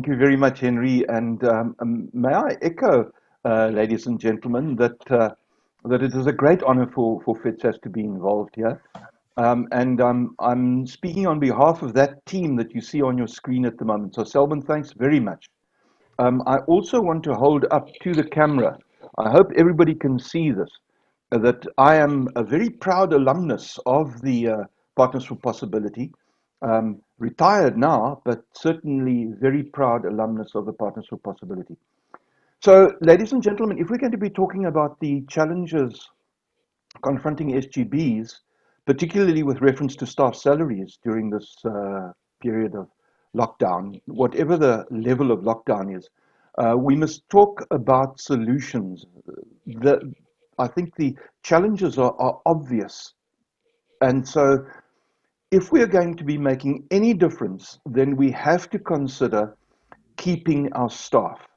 Thank you very much, Henry. And may I echo, ladies and gentlemen, that it is a great honor for FITSAS to be involved here. And I'm speaking on behalf of that team that you see on your screen at the moment. So, Selman, thanks very much. I also want to hold up to the camera. I hope everybody can see this, that I am a very proud alumnus of the Partners for Possibility. Retired now, but certainly very proud alumnus of the Partners for Possibility. So, ladies and gentlemen, if we're going to be talking about the challenges confronting SGBs, particularly with reference to staff salaries during this period of lockdown, whatever the level of lockdown is, we must talk about solutions. I think the challenges are obvious. And so, if we are going to be making any difference, then we have to consider keeping our staff.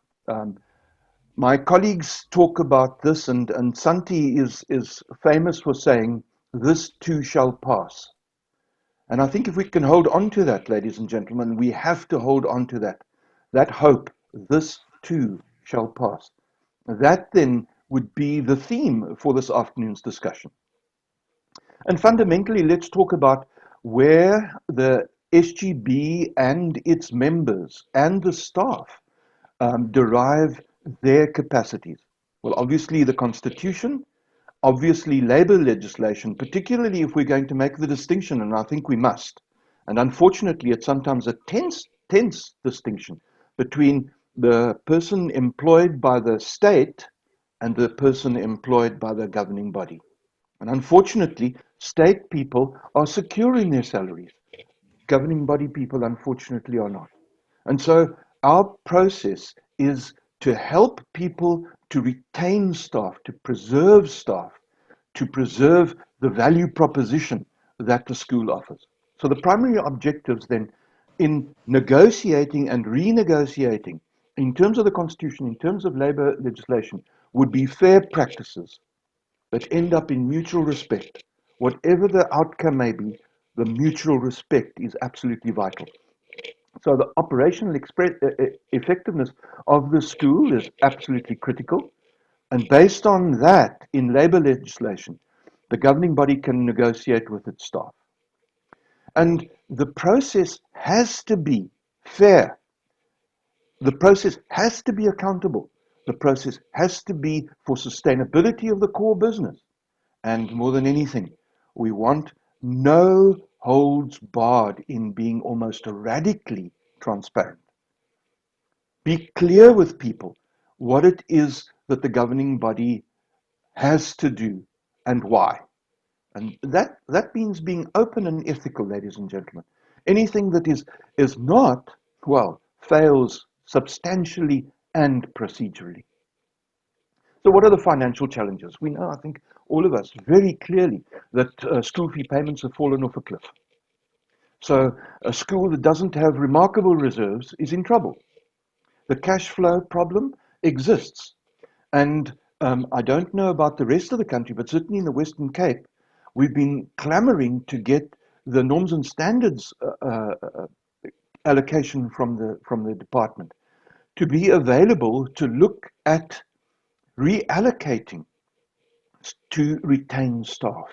My colleagues talk about this, and Santi is famous for saying, "This too shall pass." And I think if we can hold on to that, ladies and gentlemen, we have to hold on to that hope, this too shall pass. That then would be the theme for this afternoon's discussion. And fundamentally, let's talk about where the SGB and its members and the staff derive their capacities. Well, obviously the Constitution, obviously labour legislation, particularly if we're going to make the distinction, and I think we must. And unfortunately, it's sometimes a tense distinction between the person employed by the state and the person employed by the governing body. And unfortunately, state people are secure in their salaries. Governing body people, unfortunately, are not. And so our process is to help people to retain staff, to preserve the value proposition that the school offers. So the primary objectives then in negotiating and renegotiating in terms of the Constitution, in terms of labour legislation, would be fair practices that end up in mutual respect. Whatever the outcome may be, the mutual respect is absolutely vital. So the operational effectiveness of the school is absolutely critical. And based on that, in labour legislation, the governing body can negotiate with its staff. And the process has to be fair. The process has to be accountable. The process has to be for sustainability of the core business. And more than anything, we want no holds barred in being almost radically transparent. Be clear with people what it is that the governing body has to do and why. And that means being open and ethical, ladies and gentlemen. Anything that is not, well, fails substantially and procedurally. So what are the financial challenges? We know, I think, all of us very clearly that school fee payments have fallen off a cliff. So a school that doesn't have remarkable reserves is in trouble. The cash flow problem exists. And I don't know about the rest of the country, but certainly in the Western Cape, we've been clamoring to get the norms and standards allocation from the department to be available to look at reallocating to retain staff.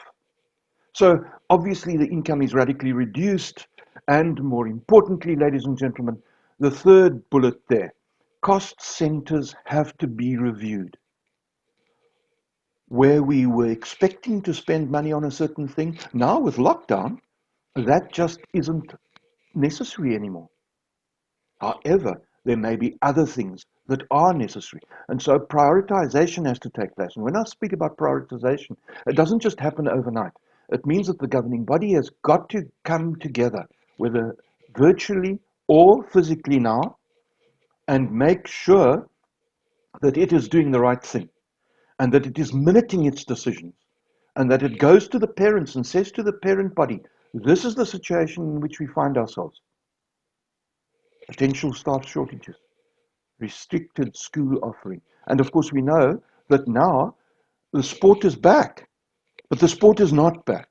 So obviously the income is radically reduced, and more importantly, ladies and gentlemen, the third bullet there, cost centers have to be reviewed. Where we were expecting to spend money on a certain thing, now with lockdown, that just isn't necessary anymore. However, there may be other things that are necessary. And so prioritization has to take place. And when I speak about prioritization, it doesn't just happen overnight. It means that the governing body has got to come together, whether virtually or physically now, and make sure that it is doing the right thing and that it is minuting its decisions and that it goes to the parents and says to the parent body, this is the situation in which we find ourselves. Potential staff shortages, restricted school offering. And of course we know that now the sport is back, but the sport is not back.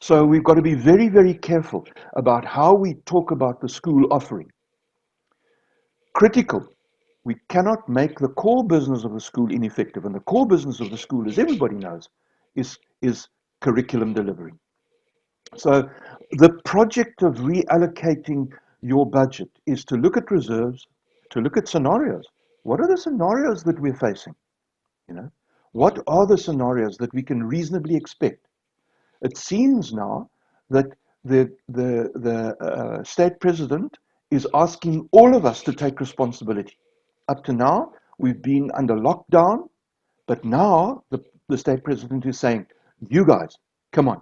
So we've got to be very, very careful about how we talk about the school offering. critical. We cannot make the core business of the school ineffective. And the core business of the school, as everybody knows, is curriculum delivery. So the project of reallocating your budget is to look at reserves, to look at scenarios. What are the scenarios that we're facing? You know, what are the scenarios that we can reasonably expect? It seems now that the state president is asking all of us to take responsibility. Up to now, we've been under lockdown, but now the state president is saying, you guys, come on,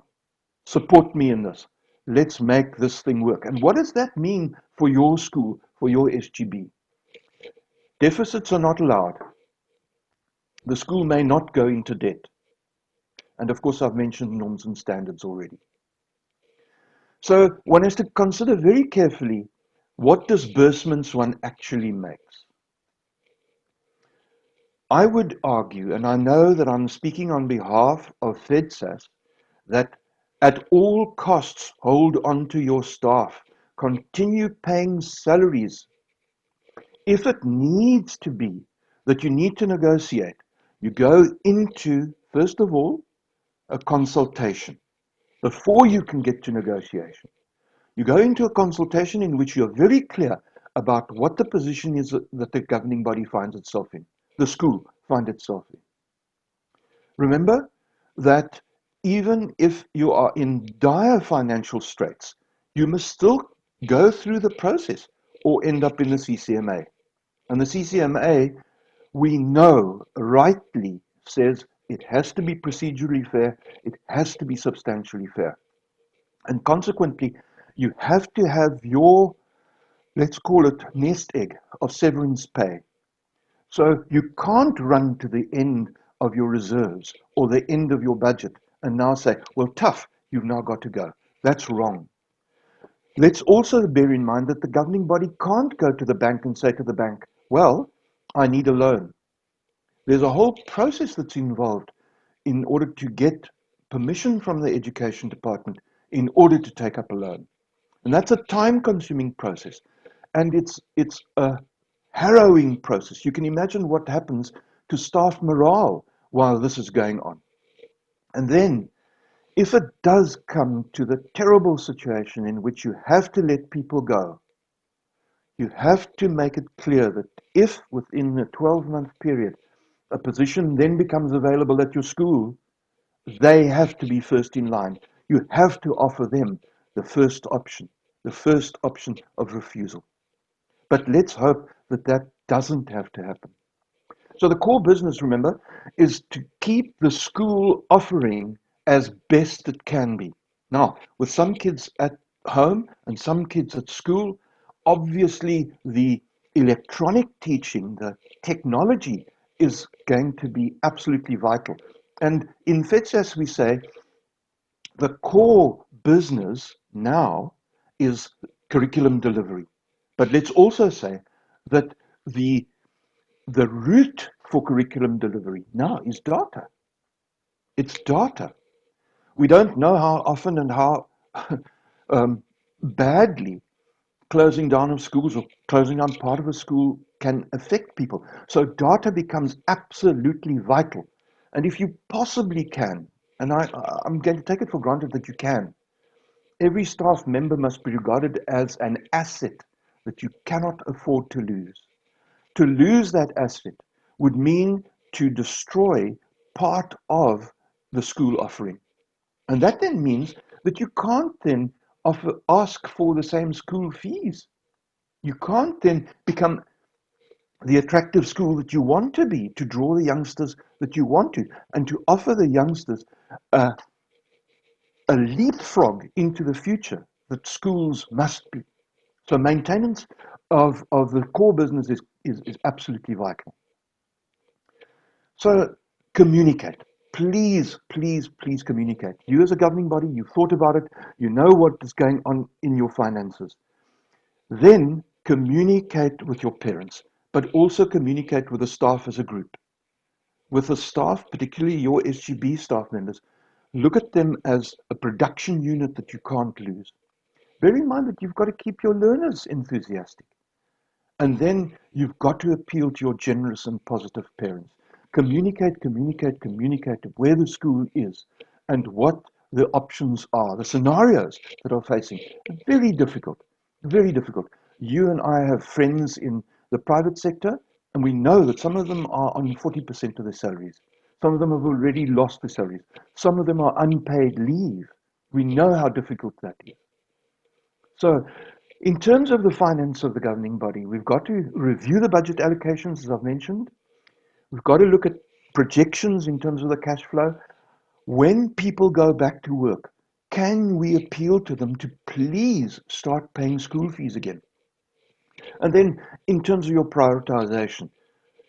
support me in this. Let's make this thing work. And what does that mean for your school, for your SGB? Deficits are not allowed. The school may not go into debt. And of course, I've mentioned norms and standards already. So one has to consider very carefully what disbursements one actually makes. I would argue, and I know that I'm speaking on behalf of FedSAS, that at all costs hold on to your staff. Continue paying salaries. If it needs to be that you need to negotiate, you go into, first of all, a consultation before you can get to negotiation. You go into a consultation in which you're very clear about what the position is that the governing body finds itself in, the school finds itself in. Remember that even if you are in dire financial straits, you must still go through the process or end up in the CCMA. And the CCMA, we know rightly says it has to be procedurally fair, it has to be substantially fair. And consequently, you have to have your, let's call it, nest egg of severance pay. So you can't run to the end of your reserves or the end of your budget and now say, well, tough, you've now got to go. That's wrong. Let's also bear in mind that the governing body can't go to the bank and say to the bank, well, I need a loan. There's a whole process that's involved in order to get permission from the education department in order to take up a loan. And that's a time-consuming process. And it's a harrowing process. You can imagine what happens to staff morale while this is going on. And then, if it does come to the terrible situation in which you have to let people go, you have to make it clear that if within a 12-month period a position then becomes available at your school, they have to be first in line. You have to offer them the first option of refusal. But let's hope that that doesn't have to happen. So the core business, remember, is to keep the school offering as best it can be. Now, with some kids at home and some kids at school, obviously the electronic teaching, the technology is going to be absolutely vital. And in FETSAS we say the core business now is curriculum delivery. But let's also say that the route for curriculum delivery now is data. It's data. We don't know how often and how badly closing down of schools or closing down part of a school can affect people. So data becomes absolutely vital. And if you possibly can, and I'm going to take it for granted that you can, every staff member must be regarded as an asset that you cannot afford to lose. To lose that asset would mean to destroy part of the school offering. And that then means that you can't then ask for the same school fees. You can't then become the attractive school that you want to be, to draw the youngsters that you want to, and to offer the youngsters a leapfrog into the future that schools must be. So maintenance of the core business is absolutely vital. So communicate. Please, please, please communicate. You as a governing body, you've thought about it, you know what is going on in your finances. Then communicate with your parents, but also communicate with the staff as a group. With the staff, particularly your SGB staff members, look at them as a production unit that you can't lose. Bear in mind that you've got to keep your learners enthusiastic. And then you've got to appeal to your generous and positive parents. Communicate, communicate, communicate where the school is and what the options are, the scenarios that are facing. Very difficult, very difficult. You and I have friends in the private sector, and we know that some of them are on 40% of their salaries. Some of them have already lost their salaries. Some of them are unpaid leave. We know how difficult that is. So, in terms of the finance of the governing body, we've got to review the budget allocations, as I've mentioned. We've got to look at projections in terms of the cash flow. When people go back to work, can we appeal to them to please start paying school fees again? And then, in terms of your prioritization,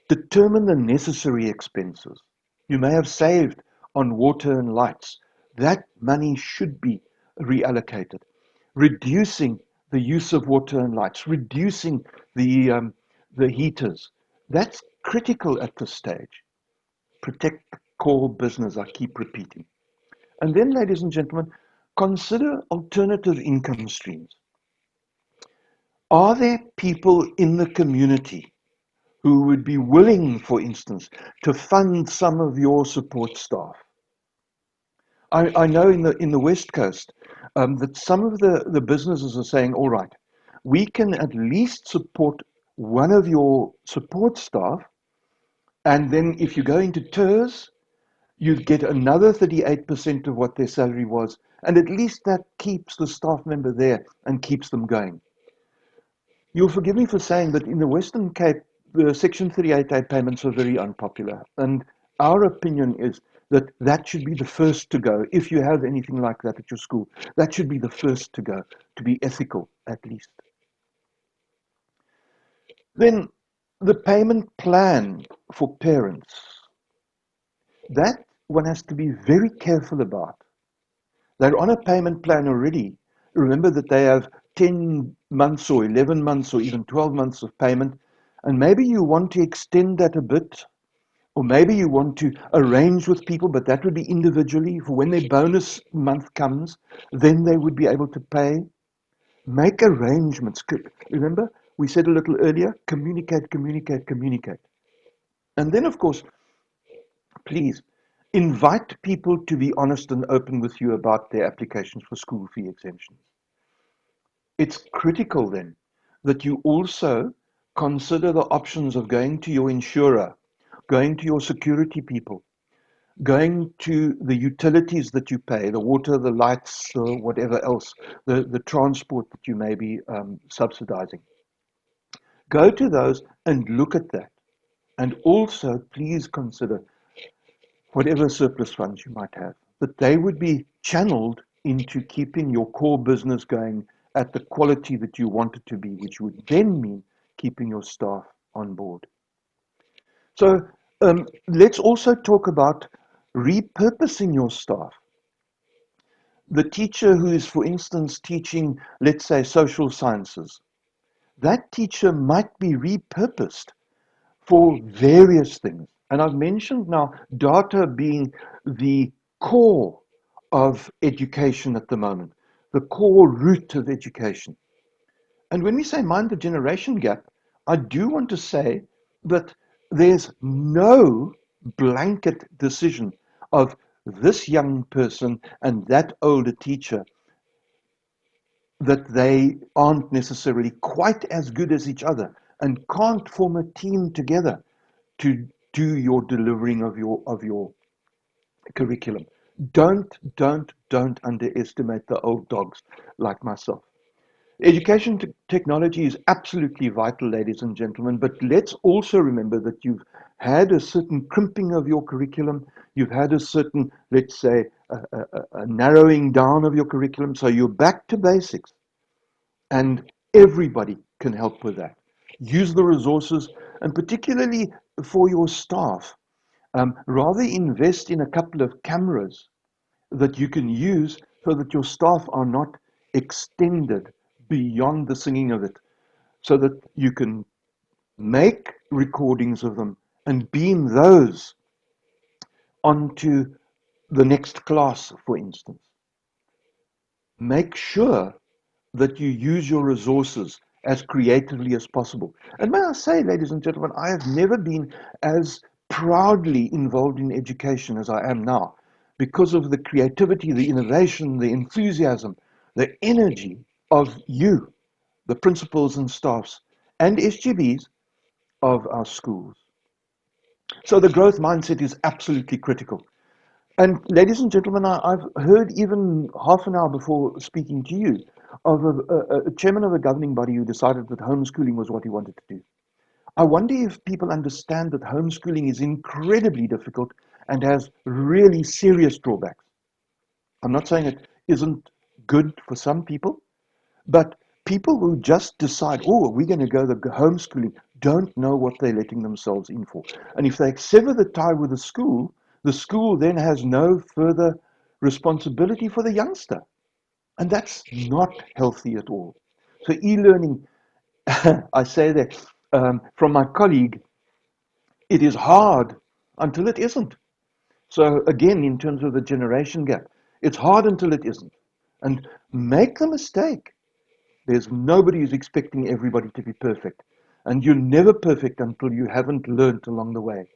determine the necessary expenses. You may have saved on water and lights. That money should be reallocated. Reducing the use of water and lights, reducing the heaters. That's critical at this stage. Protect the core business, I keep repeating. And then, ladies and gentlemen, consider alternative income streams. Are there people in the community who would be willing, for instance, to fund some of your support staff? I know in the West Coast that some of the businesses are saying, all right, we can at least support one of your support staff, and then if you go into TERS, you get another 38% of what their salary was, and at least that keeps the staff member there and keeps them going. You'll forgive me for saying that in the Western Cape, the Section 38A payments are very unpopular. And our opinion is that that should be the first to go. If you have anything like that at your school, that should be the first to go, to be ethical at least. Then the payment plan for parents, that one has to be very careful about. They're on a payment plan already. Remember that they have 10 months or 11 months or even 12 months of payment. And maybe you want to extend that a bit, or maybe you want to arrange with people, but that would be individually. For when their bonus month comes, then they would be able to pay. Make arrangements. Remember, we said a little earlier, communicate, communicate, communicate. And then, of course, please invite people to be honest and open with you about their applications for school fee exemptions. It's critical then that you also consider the options of going to your insurer, going to your security people, going to the utilities that you pay, the water, the lights, whatever else, the transport that you may be subsidizing. Go to those and look at that. And also, please consider whatever surplus funds you might have, that they would be channeled into keeping your core business going at the quality that you want it to be, which would then mean keeping your staff on board. So let's also talk about repurposing your staff. The teacher who is, for instance, teaching, let's say, social sciences, that teacher might be repurposed for various things. And I've mentioned now data being the core of education at the moment, the core root of education. And when we say mind the generation gap, I do want to say that there's no blanket decision of this young person and that older teacher that they aren't necessarily quite as good as each other and can't form a team together to do your delivering of your curriculum. Don't underestimate the old dogs like myself. Education technology is absolutely vital, ladies and gentlemen, but let's also remember that you've had a certain crimping of your curriculum. You've had a certain, let's say, a narrowing down of your curriculum. So you're back to basics, and everybody can help with that. Use the resources, and particularly for your staff, rather invest in a couple of cameras that you can use so that your staff are not extended beyond the singing of it, so that you can make recordings of them and beam those onto the next class, for instance. Make sure that you use your resources as creatively as possible. And may I say, ladies and gentlemen, I have never been as proudly involved in education as I am now because of the creativity, the innovation, the enthusiasm, the energy of you, the principals and staffs, and SGBs of our schools. So the growth mindset is absolutely critical. And ladies and gentlemen, I've heard even half an hour before speaking to you of a chairman of a governing body who decided that homeschooling was what he wanted to do. I wonder if people understand that homeschooling is incredibly difficult and has really serious drawbacks. I'm not saying it isn't good for some people, but people who just decide, oh, we're going to go the homeschooling, don't know what they're letting themselves in for. And if they sever the tie with the school then has no further responsibility for the youngster. And that's not healthy at all. So e-learning, I say that from my colleague, it is hard until it isn't. So again, in terms of the generation gap, it's hard until it isn't. And make the mistake. There's nobody who's expecting everybody to be perfect. And you're never perfect until you haven't learned along the way.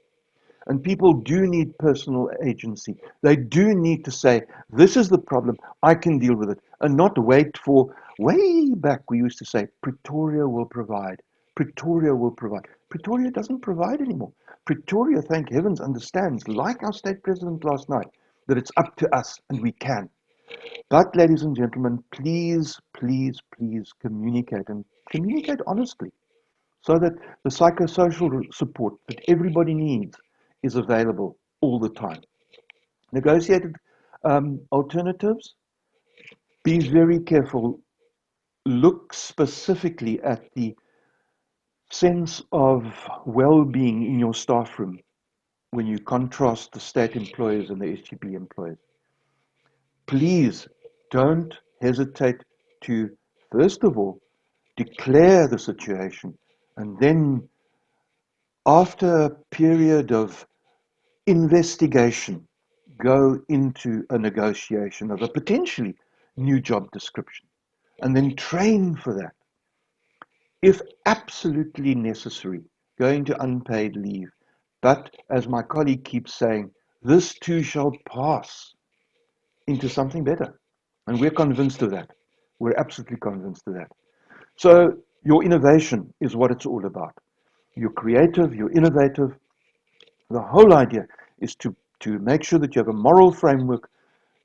And people do need personal agency. They do need to say, this is the problem, I can deal with it. And not wait for, way back we used to say, Pretoria will provide. Pretoria will provide. Pretoria doesn't provide anymore. Pretoria, thank heavens, understands, like our state president last night, that it's up to us and we can. But, ladies and gentlemen, please, please, please communicate and communicate honestly so that the psychosocial support that everybody needs is available all the time. Negotiated alternatives, be very careful. Look specifically at the sense of well-being in your staff room when you contrast the state employers and the SGB employers. Please don't hesitate to, first of all, declare the situation, and then after a period of investigation, go into a negotiation of a potentially new job description, and then train for that. If absolutely necessary, go into unpaid leave. But as my colleague keeps saying, this too shall pass into something better. And we're convinced of that. We're absolutely convinced of that. So your innovation is what it's all about. You're creative, you're innovative. The whole idea is to make sure that you have a moral framework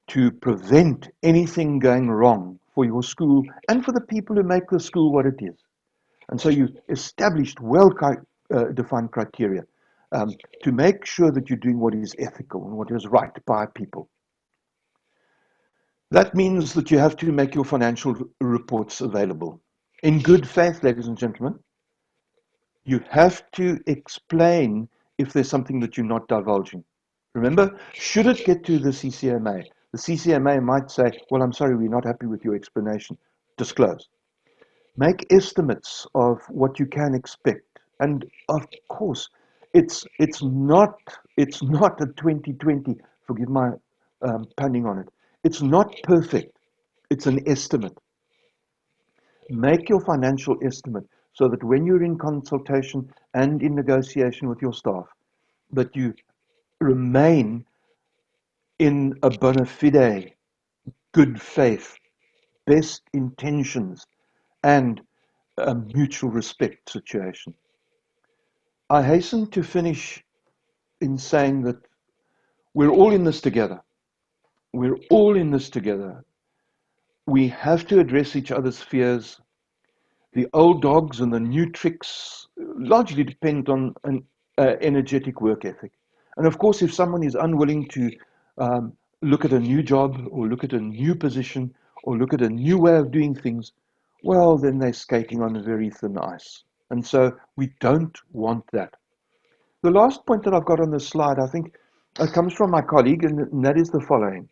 to prevent anything going wrong for your school and for the people who make the school what it is. And so you established well-defined criteria to make sure that you're doing what is ethical and what is right by people. That means that you have to make your financial reports available. In good faith, ladies and gentlemen, you have to explain if there's something that you're not divulging. Remember, should it get to the CCMA, the CCMA might say, well, I'm sorry, we're not happy with your explanation. Disclose. Make estimates of what you can expect. And of course, it's not a 2020, forgive my punning on it. It's not perfect. It's an estimate. Make your financial estimate so that when you're in consultation and in negotiation with your staff, that you remain in a bona fide, good faith, best intentions, and a mutual respect situation. I hasten to finish in saying that we're all in this together. We're all in this together. We have to address each other's fears. The old dogs and the new tricks largely depend on an energetic work ethic. And of course, if someone is unwilling to look at a new job or look at a new position or look at a new way of doing things, well, then they're skating on a very thin ice. And so we don't want that. The last point that I've got on this slide, I think, comes from my colleague, and that is the following.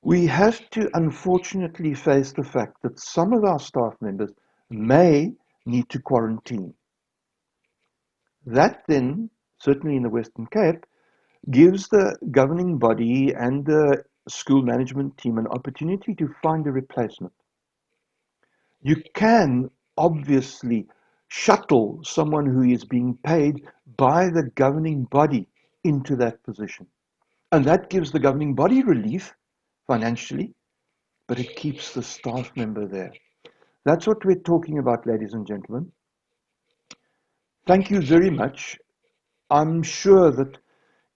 We have to unfortunately face the fact that some of our staff members may need to quarantine. That then, certainly in the Western Cape, gives the governing body and the school management team an opportunity to find a replacement. You can obviously shuttle someone who is being paid by the governing body into that position. And that gives the governing body relief financially, but it keeps the staff member there. That's what we're talking about, ladies and gentlemen. Thank you very much. I'm sure that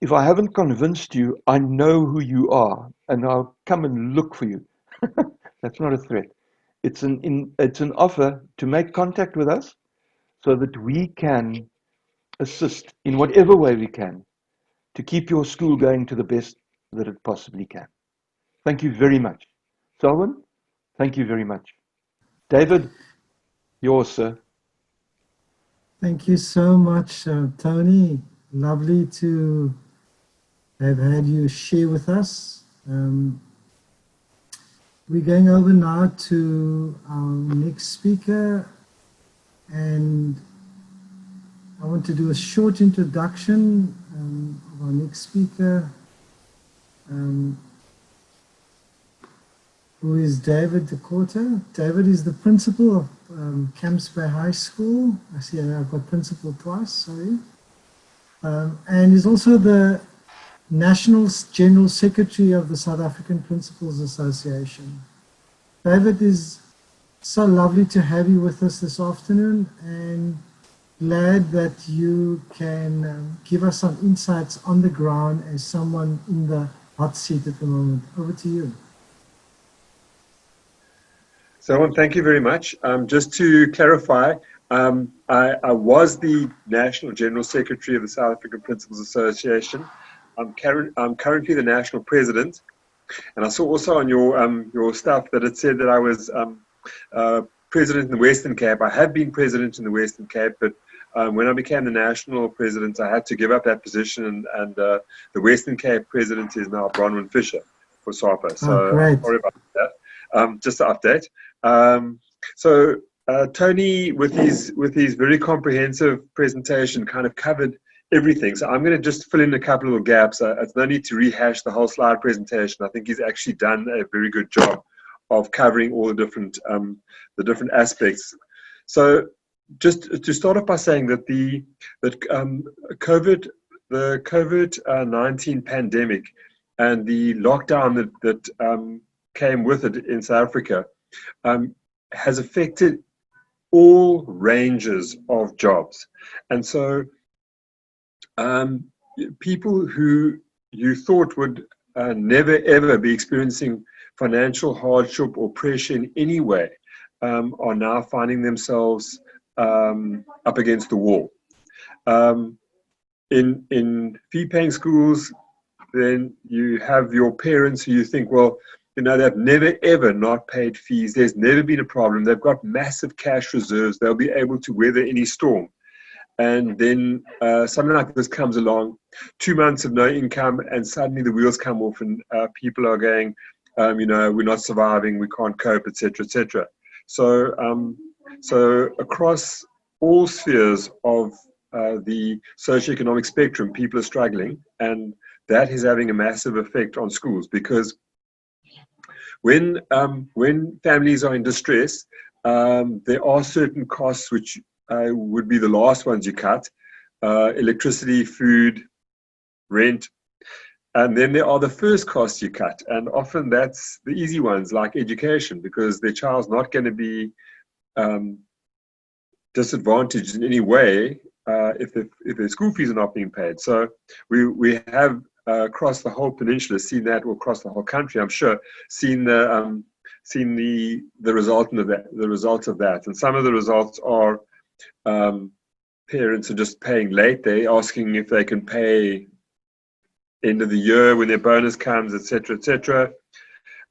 if I haven't convinced you, I know who you are, and I'll come and look for you. That's not a threat. It's an offer to make contact with us so that we can assist in whatever way we can to keep your school going to the best that it possibly can. Thank you very much. Selwyn, thank you very much. David, yours, sir. Thank you so much, Tony. Lovely to have had you share with us. We're going over now to our next speaker, and I want to do a short introduction of our next speaker, who is David DeCorta. David is the principal of Camps Bay High School. I see I've got principal twice, sorry. And is also the National General Secretary of the South African Principals Association. David, is so lovely to have you with us this afternoon, and glad that you can give us some insights on the ground as someone in the hot seat at the moment. Over to you. So, thank you very much. Just to clarify, I was the National General Secretary of the South African Principals Association. I'm currently the National President, and I saw also on your stuff that it said that I was President in the Western Cape. I have been President in the Western Cape, but when I became the National President, I had to give up that position, and the Western Cape President is now Bronwyn Fisher for SAPA. So sorry about that. Just to update. Tony, with his very comprehensive presentation, kind of covered everything. So I'm going to just fill in a couple of gaps. It's no need to rehash the whole slide presentation. I think he's actually done a very good job of covering all the different aspects. So just to start off by saying that the COVID-19 pandemic and the lockdown that came with it in South Africa has affected all ranges of jobs. And so people who you thought would never ever be experiencing financial hardship or pressure in any way are now finding themselves up against the wall. In fee-paying schools, then you have your parents who you think, well, you know, they've never ever not paid fees. There's never been a problem. They've got massive cash reserves. They'll be able to weather any storm. And then something like this comes along, 2 months of no income, and suddenly the wheels come off, and people are going, you know, we're not surviving, we can't cope, etc., etc. So across all spheres of the socioeconomic spectrum, people are struggling, and that is having a massive effect on schools, because when families are in distress, there are certain costs which would be the last ones you cut: electricity, food, rent. And then there are the first costs you cut, and often that's the easy ones, like education, because their child's not going to be disadvantaged in any way if their school fees are not being paid. So we have across the whole peninsula seen that, or across the whole country, I'm sure, seen the result of that. And some of the results are parents are just paying late. They're asking if they can pay end of the year when their bonus comes, etc., etc.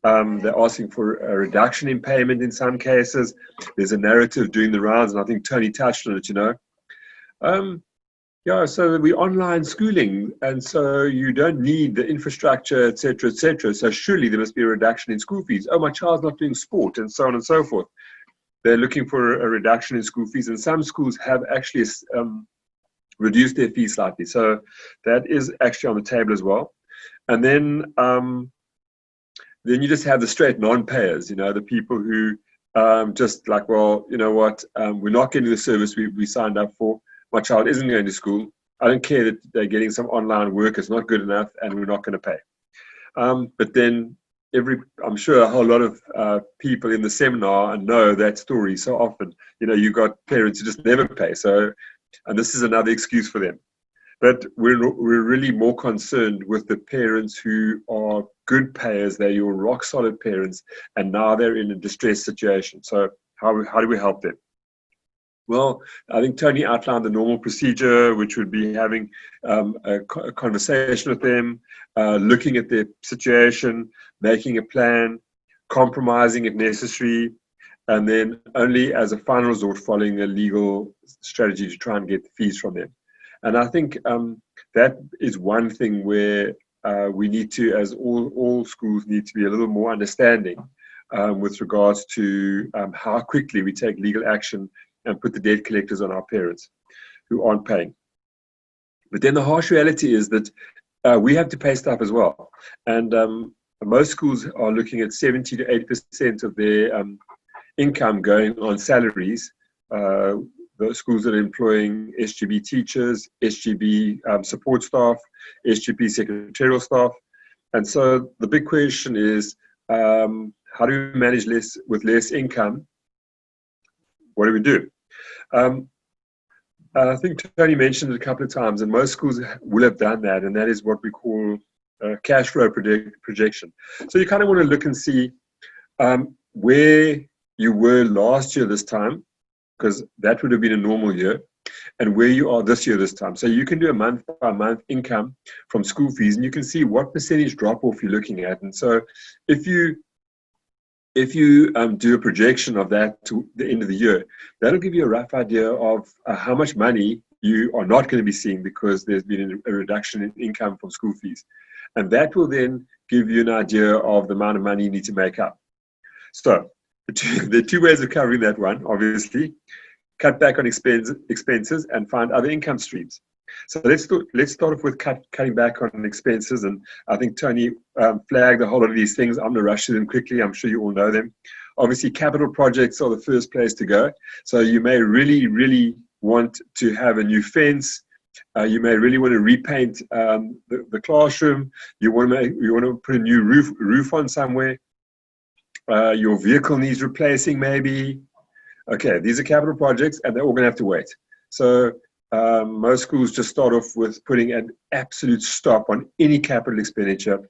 They're asking for a reduction in payment in some cases. There's a narrative doing the rounds, and I think Tony touched on it, you know. So we online schooling, and so you don't need the infrastructure, etc., etc. So surely there must be a reduction in school fees. Oh, my child's not doing sport, and so on and so forth. They're looking for a reduction in school fees, and some schools have actually reduced their fees slightly. So that is actually on the table as well. And then you just have the straight non-payers, you know, the people who just like, well, you know what, we're not getting the service we signed up for. My child isn't going to school. I don't care that they're getting some online work. It's not good enough, and we're not going to pay. But then I'm sure a whole lot of people in the seminar know that story so often. You know, you've got parents who just never pay. So, and this is another excuse for them. But we're really more concerned with the parents who are good payers. They're your rock solid parents, and now they're in a distressed situation. So how do we help them? Well, I think Tony outlined the normal procedure, which would be having a conversation with them, looking at their situation, making a plan, compromising if necessary, and then only as a final resort following a legal strategy to try and get the fees from them. And I think that is one thing where we need to, as all schools need to be a little more understanding with regards to how quickly we take legal action and put the debt collectors on our parents who aren't paying. But then the harsh reality is that we have to pay stuff as well. And most schools are looking at 70 to 80% of their income going on salaries. The schools that are employing SGB teachers, SGB support staff, SGB secretarial staff. And so the big question is, how do we manage with less income? What do we do? I think Tony mentioned it a couple of times, and most schools will have done that, and that is what we call cash flow projection. So you kind of want to look and see where you were last year this time, because that would have been a normal year, and where you are this year this time. So you can do a month by month income from school fees, and you can see what percentage drop off you're looking at. And so if you do a projection of that to the end of the year, that'll give you a rough idea of how much money you are not going to be seeing because there's been a reduction in income from school fees. And that will then give you an idea of the amount of money you need to make up. So there are two ways of covering that one, obviously. Cut back on expenses and find other income streams. So let's start off with cutting back on expenses. And I think Tony flagged a whole lot of these things. I'm going to rush through them quickly. I'm sure you all know them. Obviously, capital projects are the first place to go. So you may really, really want to have a new fence. You may really want to repaint the classroom. You want to put a new roof on somewhere. Your vehicle needs replacing maybe. Okay, these are capital projects, and they're all going to have to wait. So most schools just start off with putting an absolute stop on any capital expenditure,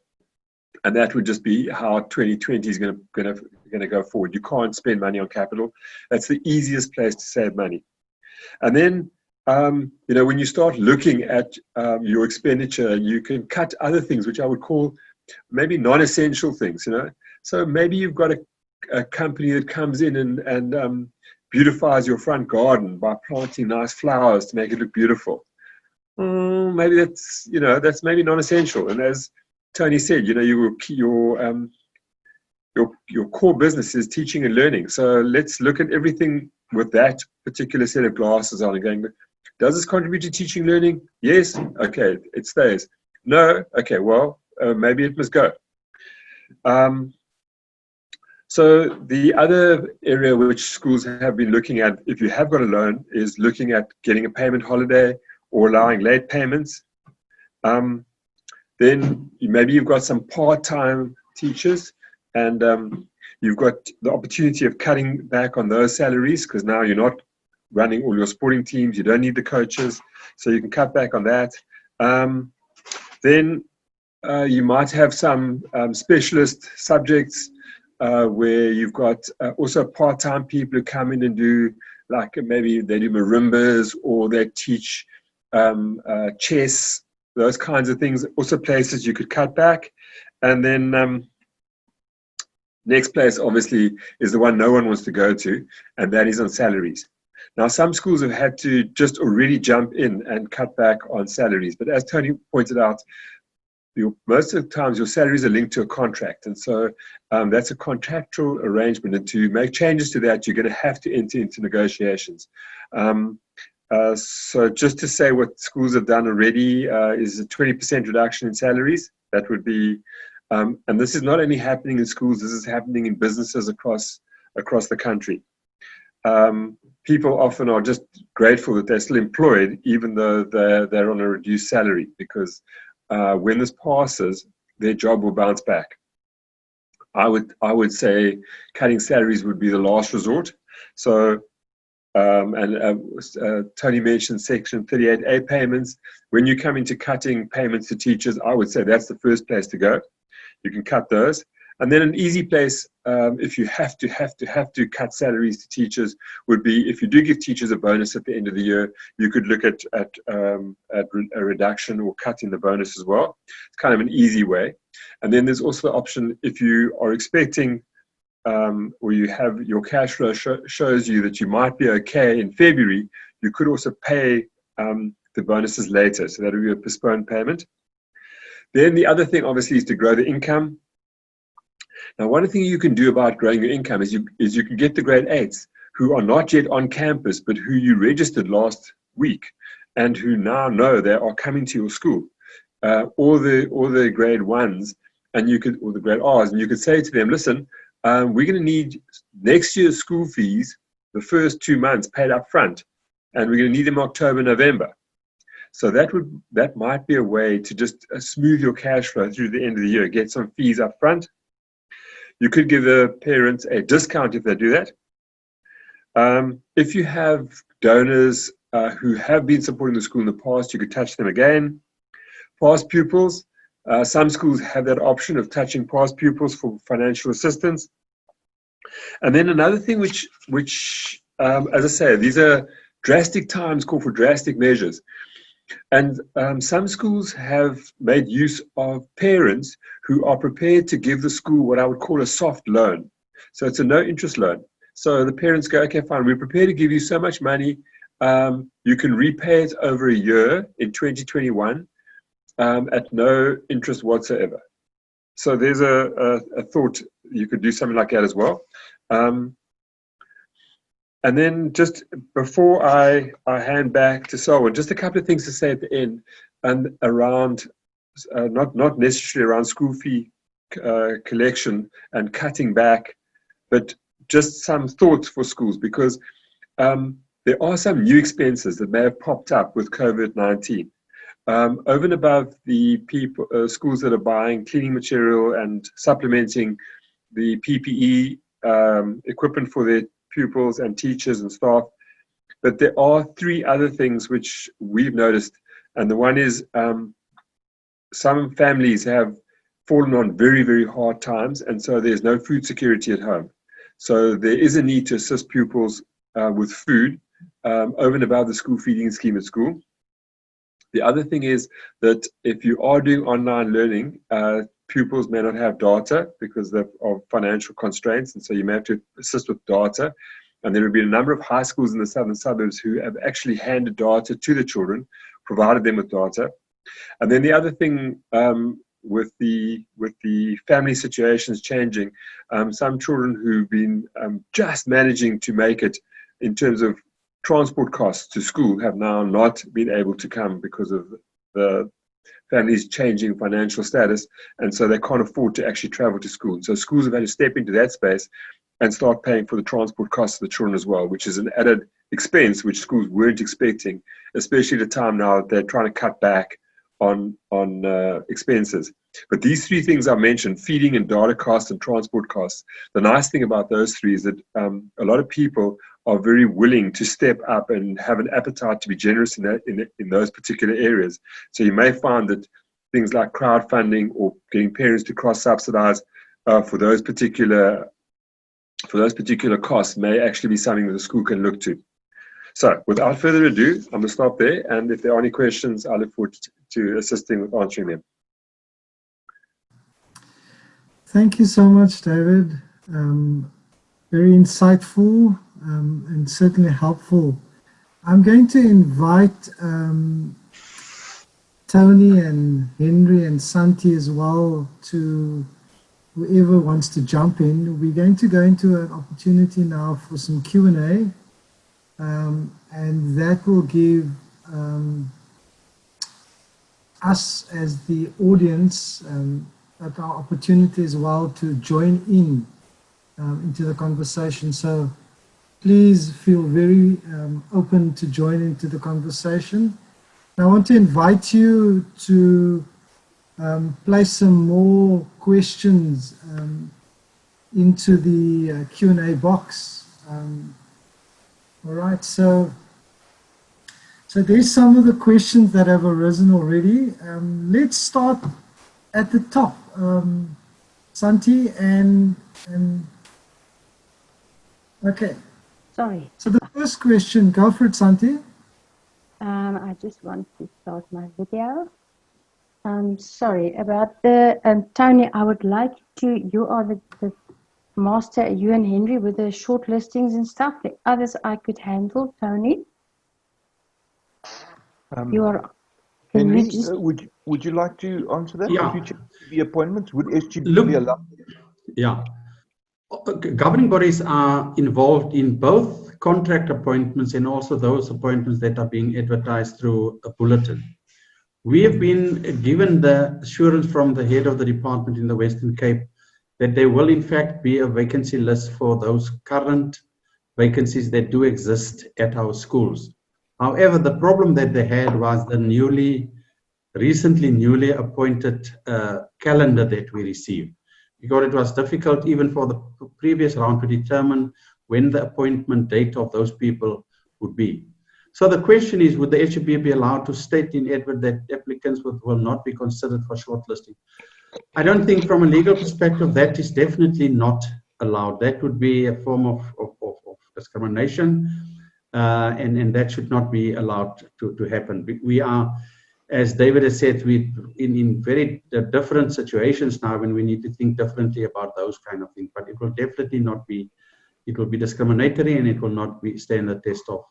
and that would just be how 2020 is going to go forward. You can't spend money on capital. That's the easiest place to save money. And then when you start looking at your expenditure, you can cut other things, which I would call maybe non-essential things. So maybe you've got a company that comes in and beautifies your front garden by planting nice flowers to make it look beautiful. Maybe that's maybe non-essential. And as Tony said, your core business is teaching and learning. So let's look at everything with that particular set of glasses on and going, does this contribute to teaching and learning? Yes. Okay, it stays. No. Okay, well, maybe it must go. So the other area which schools have been looking at, if you have got a loan, is looking at getting a payment holiday or allowing late payments. Then maybe you've got some part-time teachers, and you've got the opportunity of cutting back on those salaries because now you're not running all your sporting teams. You don't need the coaches, so you can cut back on that. Then you might have some specialist subjects where you've got also part-time people who come in and do, like maybe they do marimbas or they teach chess, those kinds of things. Also places you could cut back. And then next place obviously is the one no one wants to go to, and that is on salaries. Now some schools have had to just already jump in and cut back on salaries, but as Tony pointed out, most of the times your salaries are linked to a contract, and so that's a contractual arrangement, and to make changes to that you're going to have to enter into negotiations. So just to say what schools have done already is a 20% reduction in salaries. That would be, and this is not only happening in schools, this is happening in businesses across across the country. People often are just grateful that they're still employed, even though they're on a reduced salary, because when this passes, their job will bounce back. I would say cutting salaries would be the last resort. So, Tony mentioned Section 38A payments. When you come into cutting payments to teachers, I would say that's the first place to go. You can cut those. And then an easy place, if you have to cut salaries to teachers, would be if you do give teachers a bonus at the end of the year, you could look at a reduction or cutting the bonus as well. It's kind of an easy way. And then there's also the option, if you are expecting or you have your cash flow shows you that you might be okay in February, you could also pay the bonuses later. So that would be a postponed payment. Then the other thing, obviously, is to grow the income. Now, one thing you can do about growing your income is you can get the grade 8s who are not yet on campus, but who you registered last week and who now know they are coming to your school, or the grade 1s, and you could, or the grade Rs, and you could say to them, listen, we're going to need next year's school fees, the first 2 months paid up front, and we're going to need them October, November. So that might be a way to just smooth your cash flow through the end of the year, get some fees up front. You could give the parents a discount if they do that. If you have donors who have been supporting the school in the past, you could touch them again. Past pupils, some schools have that option of touching past pupils for financial assistance. And then another thing which as I say, these are drastic times call for drastic measures. And some schools have made use of parents who are prepared to give the school what I would call a soft loan. So it's a no interest loan. So the parents go, okay, fine, we're prepared to give you so much money. You can repay it over a year in 2021 at no interest whatsoever. So there's a thought you could do something like that as well. And then just before I hand back to Selwyn, just a couple of things to say at the end, and around, not necessarily around school fee collection and cutting back, but just some thoughts for schools, because there are some new expenses that may have popped up with COVID-19. Over and above the schools that are buying cleaning material and supplementing the PPE equipment for their pupils and teachers and staff. But there are 3 other things which we've noticed. And the one is some families have fallen on very, very hard times, and so there's no food security at home. So there is a need to assist pupils with food over and above the school feeding scheme at school. The other thing is that if you are doing online learning, pupils may not have data because of financial constraints, and so you may have to assist with data. And there have been a number of high schools in the southern suburbs who have actually handed data to the children, provided them with data. And then the other thing with the family situations changing, some children who've been just managing to make it in terms of transport costs to school have now not been able to come because of the families changing financial status, and so they can't afford to actually travel to school. So schools have had to step into that space and start paying for the transport costs of the children as well, which is an added expense which schools weren't expecting, especially at a time now that they're trying to cut back on expenses. But these 3 things I mentioned, feeding and data costs and transport costs, the nice thing about those 3 is that a lot of people are very willing to step up and have an appetite to be generous in those particular areas. So you may find that things like crowdfunding or getting parents to cross-subsidize for those particular costs may actually be something that the school can look to. So without further ado, I'm going to stop there, and if there are any questions, I look forward to assisting with answering them. Thank you so much, David. Very insightful and certainly helpful. I'm going to invite Tony and Henry and Santi as well, to whoever wants to jump in. We're going to go into an opportunity now for some Q&A, and that will give us as the audience our opportunity as well to join in into the conversation. So please feel very open to join into the conversation. I want to invite you to place some more questions into the Q&A box. All right, so there's some of the questions that have arisen already. Let's start at the top. Santi and okay. Sorry. So the first question, go for it, Santi. I just want to start my video. Sorry about the Tony. I would like to. You are the master. You and Henry with the short listings and stuff. The others I could handle. Tony, you are. Henry, would you like to answer that? Yeah. Future SGB appointments, would SGB Look, be allowed? Yeah. Governing bodies are involved in both contract appointments and also those appointments that are being advertised through a bulletin. We have been given the assurance from the head of the department in the Western Cape that there will in fact be a vacancy list for those current vacancies that do exist at our schools. However, the problem that they had was the recently newly appointed calendar that we received, because it was difficult even for the previous round to determine when the appointment date of those people would be. So the question is, would the SGB be allowed to state in advert that applicants will not be considered for shortlisting? I don't think from a legal perspective that is definitely not allowed. That would be a form of discrimination, and that should not be allowed to happen. We are, as David has said, we in very different situations now when we need to think differently about those kind of things. But it will definitely not be. It will be discriminatory, and it will not stand the test of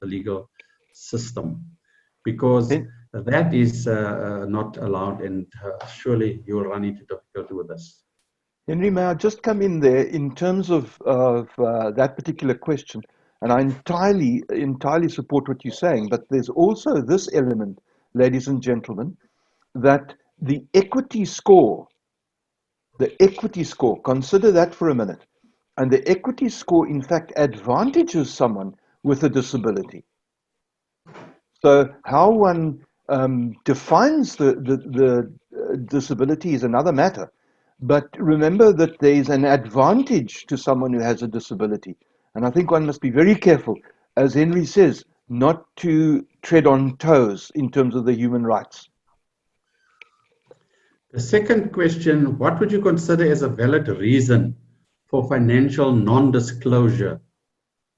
the legal system, because that is not allowed, and surely you will run into difficulty with this. Henry, may I just come in there in terms of that particular question? And I entirely support what you're saying, but there's also this element, ladies and gentlemen, that the equity score, consider that for a minute. And the equity score, in fact, advantages someone with a disability. So how one defines the disability is another matter. But remember that there is an advantage to someone who has a disability. And I think one must be very careful, as Henry says, not to tread on toes in terms of the human rights. The second question, what would you consider as a valid reason for financial non-disclosure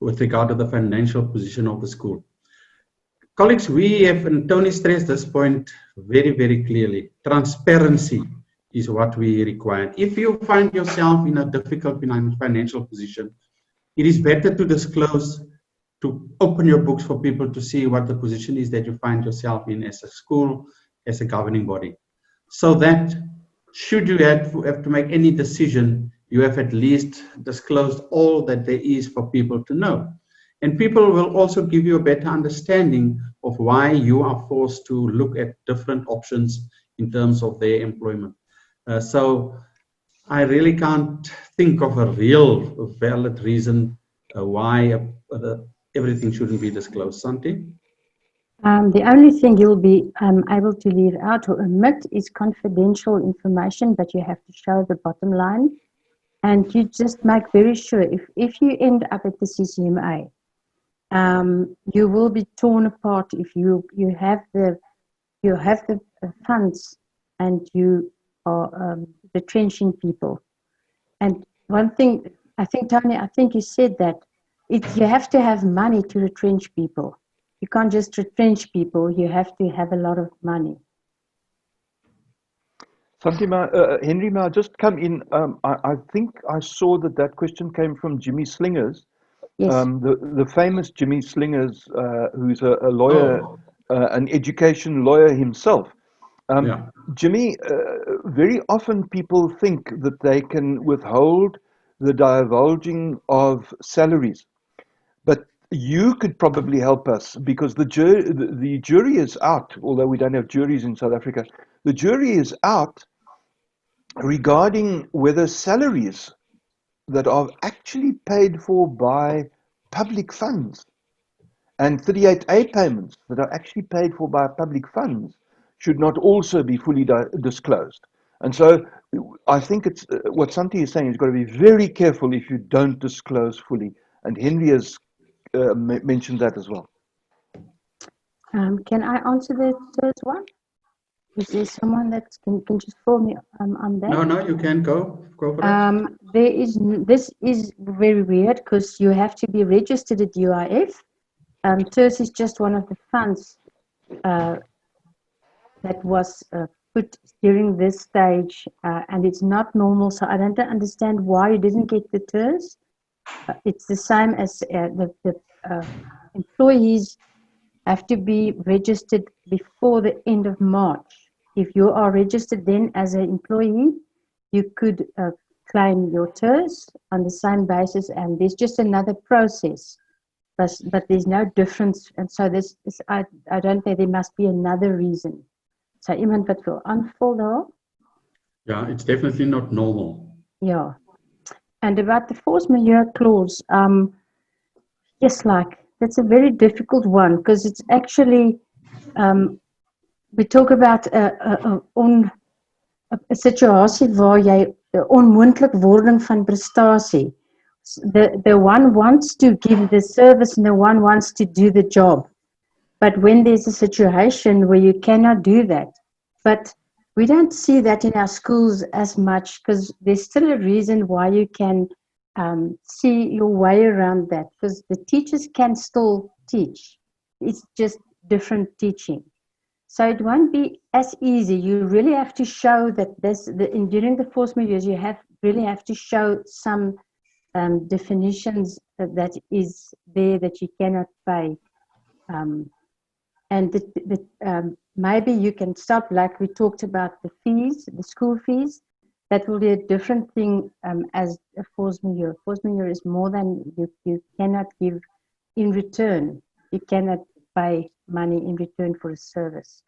with regard to the financial position of the school? Colleagues, we have, and Tony stressed this point very, very clearly, transparency is what we require. If you find yourself in a difficult financial position, it is better to disclose, to open your books for people to see what the position is that you find yourself in as a school, as a governing body. So that should you have to make any decision, you have at least disclosed all that there is for people to know. And people will also give you a better understanding of why you are forced to look at different options in terms of their employment. So I really can't think of a real valid reason why everything shouldn't be disclosed. Santi? The only thing you'll be able to leave out or omit is confidential information, but you have to show the bottom line. And you just make very sure if you end up at the CCMA, you will be torn apart if you have the funds and you are retrenching people. And one thing, I think, Tony, I think you said that you have to have money to retrench people. You can't just retrench people, you have to have a lot of money. Henry, may I just come in? I think I saw that question came from Jimmy Slingers. Yes. The famous Jimmy Slingers, who's a lawyer, an education lawyer himself. Yeah. Jimmy, very often people think that they can withhold the divulging of salaries. But you could probably help us, because the jury is out, although we don't have juries in South Africa. The jury is out regarding whether salaries that are actually paid for by public funds, and 38A payments that are actually paid for by public funds should not also be fully disclosed. And so I think it's what Santi is saying, you've got to be very careful if you don't disclose fully. And Henry has mentioned that as well. Can I answer the third one? Is there someone that can just fill me on that? No, you can go for it. This is very weird because you have to be registered at UIF. TERS is just one of the funds that was put during this stage, and it's not normal. So I don't understand why you didn't get the TERS. It's the same as the employees have to be registered before the end of March. If you are registered then as an employee, you could claim your TERS on the same basis, and there's just another process. But there's no difference, and so I don't think there must be another reason. So iemand wat wil aanvul daar? Yeah, it's definitely not normal. Yeah. And about the force majeure clause, yes, like that's a very difficult one because it's actually we talk about a situasie waar jy onmoontlik wording van prestasie. The one wants to give the service and the one wants to do the job. But when there's a situation where you cannot do that, but we don't see that in our schools as much because there's still a reason why you can see your way around that, because the teachers can still teach. It's just different teaching. So it won't be as easy. You really have to show that during the force majeure, you really have to show some definitions that is there that you cannot pay. And maybe you can stop, like we talked about the fees, the school fees. That will be a different thing as a force majeure. Force majeure is more than you cannot give in return. You cannot pay money in return for a service.